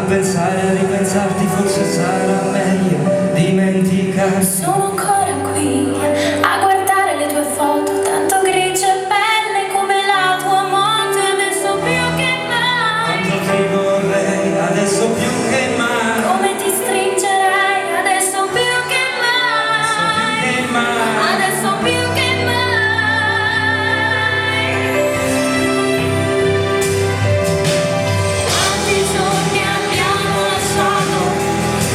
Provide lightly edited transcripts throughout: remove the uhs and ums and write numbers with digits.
pensare, a ripensarti forse sarà meglio dimenticare. Sono ancora qui a guardare le tue foto, tanto grigia e belle come la tua moto, e adesso più che mai. Quanto ti vorrei, adesso più che mai. Come ti stringerei, adesso più che mai. Adesso più che mai. Quanti giorni abbiamo lasciato,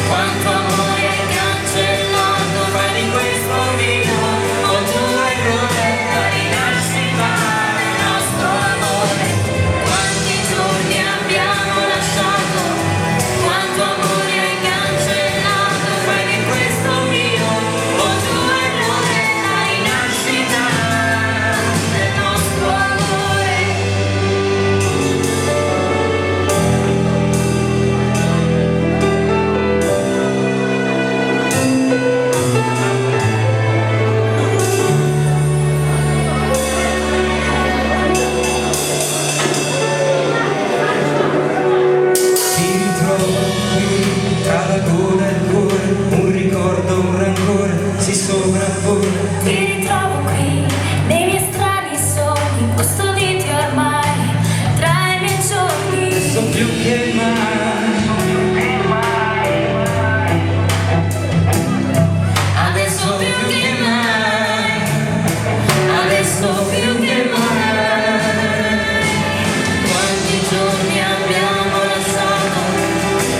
quanto amore hai cancellato, fai di questo mio o tuo errore, la rinascita del nostro amore. Quanti giorni abbiamo lasciato, quanto amore hai cancellato, fai di questo mio o tuo errore, la rinascita del nostro amore. Ti ritrovo qui tra la gola e il cuore, un ricordo, un rancore si sovrappone. Ti ritrovo qui, nei miei strani sogni, custoditi ormai tra i miei giorni. Adesso più che mai. Adesso più che mai. Adesso più che mai. Quanti giorni abbiamo lasciato,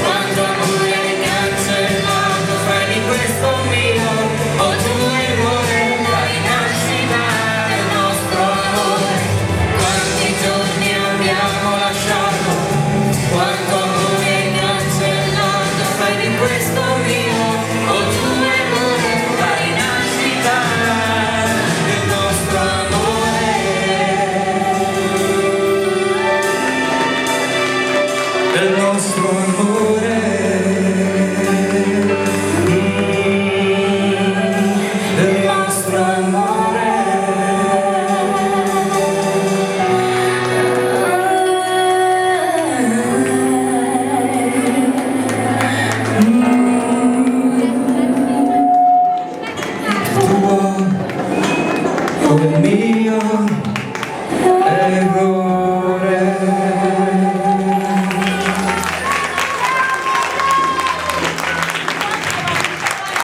quanto amore hai cancellato, fai di questo mio o tuo errore, la rinascita del nostro amore. Quanti giorni abbiamo lasciato, quanto amore hai cancellato, fai di questo mio o tuo errore, la rinascita del nostro amore. Del nostro amore. Del nostro amore. Tuo come il mio errore.